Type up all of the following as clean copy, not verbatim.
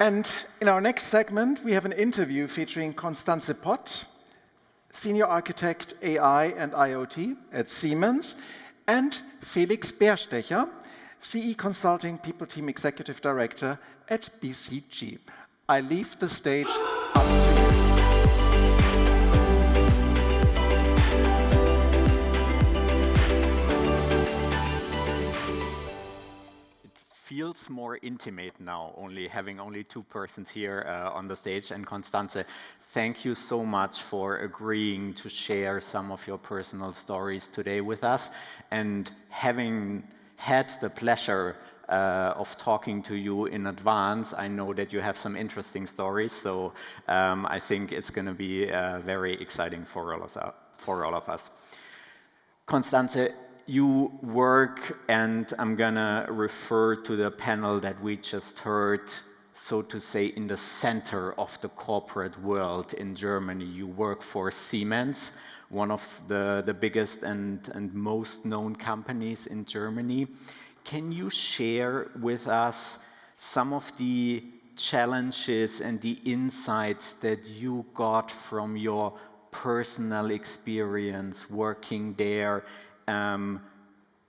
And in our next segment, we have an interview featuring Constanze Pott, Senior Architect AI and IoT at Siemens, and Felix Baerstecher, CE Consulting People Team Executive Director at BCG. I leave the stage up to you. Feels more intimate now, having only two persons here on the stage. And Constanze, thank you so much for agreeing to share some of your personal stories today with us. And having had the pleasure of talking to you in advance, I know that you have some interesting stories. So I think it's going to be very exciting for all of us. Constanze, you work, and I'm gonna refer to the panel that we just heard, so to say, in the center of the corporate world in Germany. You work for Siemens, one of the biggest and most known companies in Germany. Can you share with us some of the challenges and the insights that you got from your personal experience working there?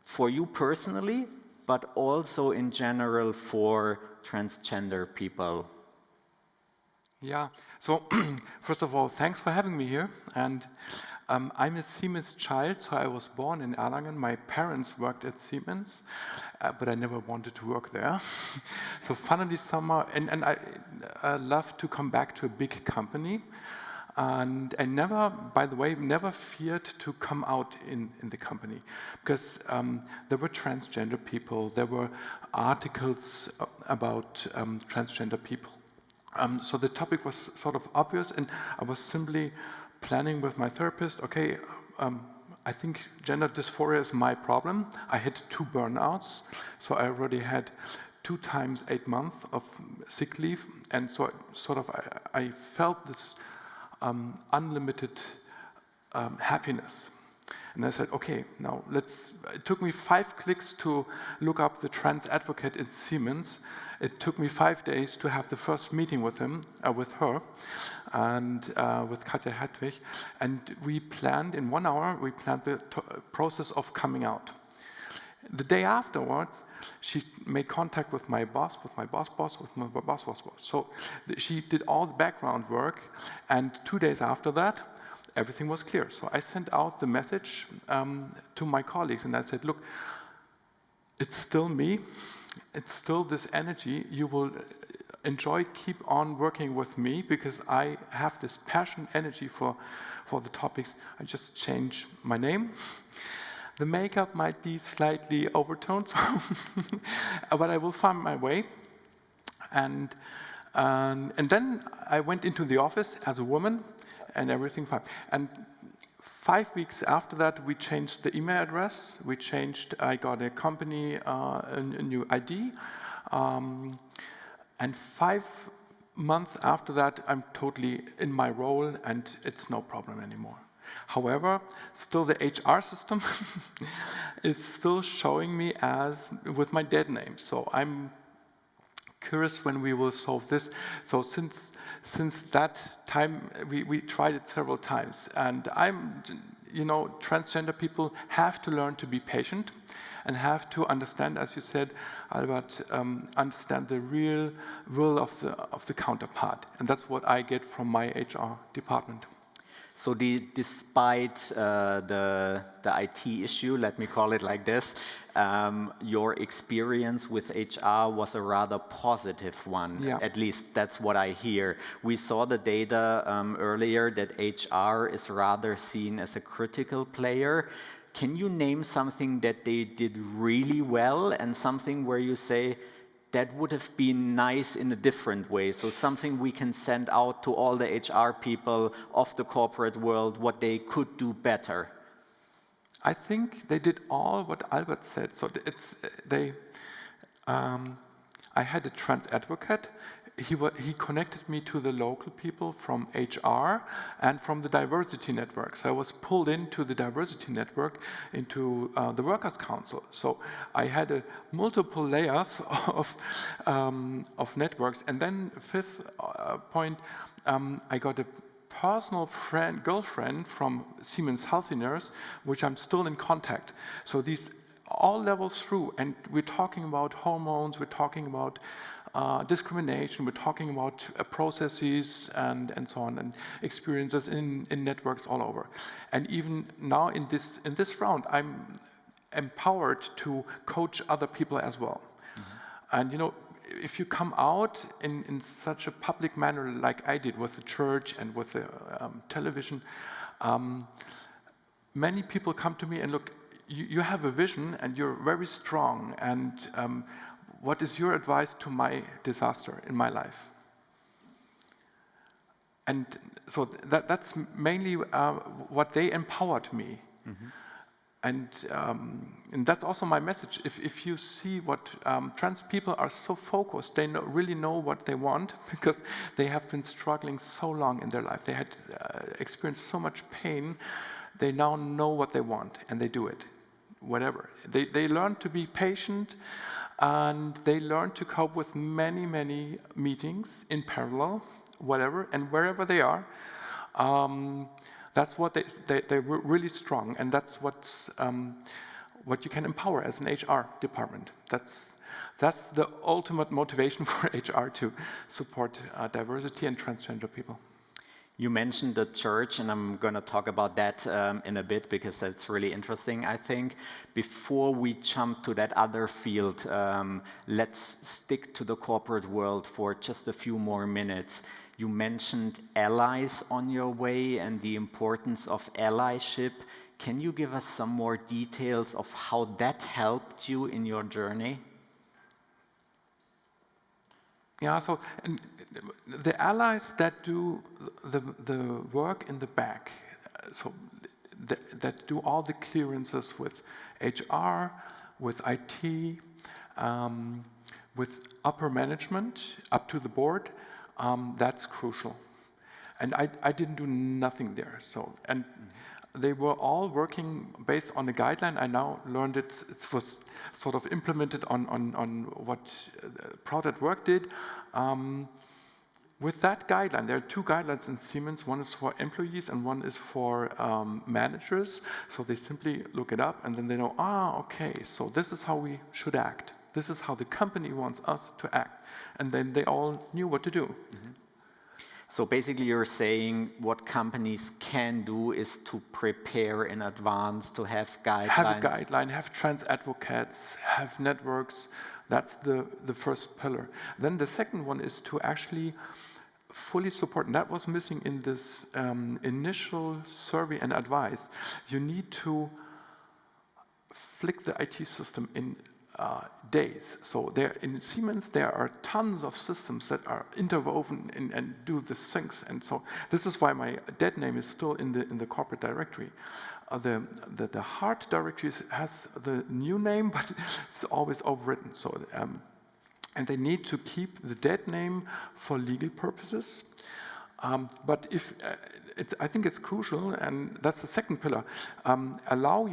For you personally, but also in general for transgender people? Yeah, so first of all, thanks for having me here. And I'm a Siemens child, so I was born in Erlangen. My parents worked at Siemens, but I never wanted to work there. So finally, and I love to come back to a big company. And I never, by the way, never feared to come out in the company, because there were transgender people, there were articles about transgender people. So the topic was sort of obvious, and I was simply planning with my therapist, okay, I think gender dysphoria is my problem. I had 2 burnouts, so I already had 2 times 8 months of sick leave, and so I felt this unlimited happiness. And I said, okay, now it took me 5 clicks to look up the trans advocate in Siemens. It took me 5 days to have the first meeting with him, with her, and with Katja Hedwig. And we planned, in 1 hour, the process of coming out. The day afterwards, she made contact with my boss, with my boss, with my boss. So she did all the background work, and 2 days after that, everything was clear. So I sent out the message to my colleagues, and I said, look, it's still me, it's still this energy. You will enjoy, keep on working with me, because I have this passion, energy for the topics. I just changed my name. The makeup might be slightly overtoned, but I will find my way. And then I went into the office as a woman, and everything fine. And 5 weeks after that, we changed the email address. I got a company, a new ID. And 5 months after that, I'm totally in my role, and it's no problem anymore. However, still the HR system is still showing me as with my dead name. So I'm curious when we will solve this. So since that time, we tried it several times. And transgender people have to learn to be patient and have to understand, as you said, Albert, understand the real will of the counterpart. And that's what I get from my HR department. So despite the IT issue, let me call it like this, your experience with HR was a rather positive one. Yeah. At least that's what I hear. We saw the data earlier that HR is rather seen as a critical player. Can you name something that they did really well and something where you say, that would have been nice in a different way? So something we can send out to all the HR people of the corporate world, what they could do better. I think they did all what Albert said. So I had a trans advocate he connected me to the local people from HR and from the diversity network. So I was pulled into the diversity network, into the Workers' Council. So I had multiple layers of networks. And then fifth point, I got a personal girlfriend from Siemens Healthineers, which I'm still in contact. So these all levels through, and we're talking about hormones, we're talking about discrimination, we're talking about processes and so on, and experiences in networks all over. And even now in this round, I'm empowered to coach other people as well. And if you come out in such a public manner like I did with the church and with the television, many people come to me and look, you have a vision and you're very strong, and what is your advice to my disaster in my life? And so that's mainly what they empowered me. And that's also my message. If you see what trans people are so focused, they really know what they want, because they have been struggling so long in their life. They had experienced so much pain. They now know what they want, and they do it, whatever. They learn to be patient, and they learn to cope with many, many meetings in parallel, whatever, and wherever they are. That's what they're really strong, and that's what you can empower as an HR department. That's the ultimate motivation for HR, to support diversity and transgender people. You mentioned the church, and I'm going to talk about that in a bit, because that's really interesting, I think. Before we jump to that other field, let's stick to the corporate world for just a few more minutes. You mentioned allies on your way and the importance of allyship. Can you give us some more details of how that helped you in your journey? Yeah, so the allies that do the work in the back, so that do all the clearances with HR, with IT, with upper management, up to the board, that's crucial. And I didn't do nothing there. So, and they were all working based on a guideline. I now learned it was sort of implemented on what Proud at Work did. With that guideline, there are two guidelines in Siemens. One is for employees and one is for managers. So they simply look it up and then they know, okay, so this is how we should act. This is how the company wants us to act. And then they all knew what to do. Mm-hmm. So basically you're saying what companies can do is to prepare in advance, to have guidelines. Have a guideline, have trans advocates, have networks. That's the first pillar. Then the second one is to actually fully support, and that was missing in this initial survey and advice. You need to flick the IT system in days. So there in Siemens, there are tons of systems that are interwoven and do the syncs. And so this is why my dead name is still in the corporate directory. The hard directory has the new name, but it's always overwritten. So and they need to keep the dead name for legal purposes. But if I think it's crucial, and that's the second pillar, allow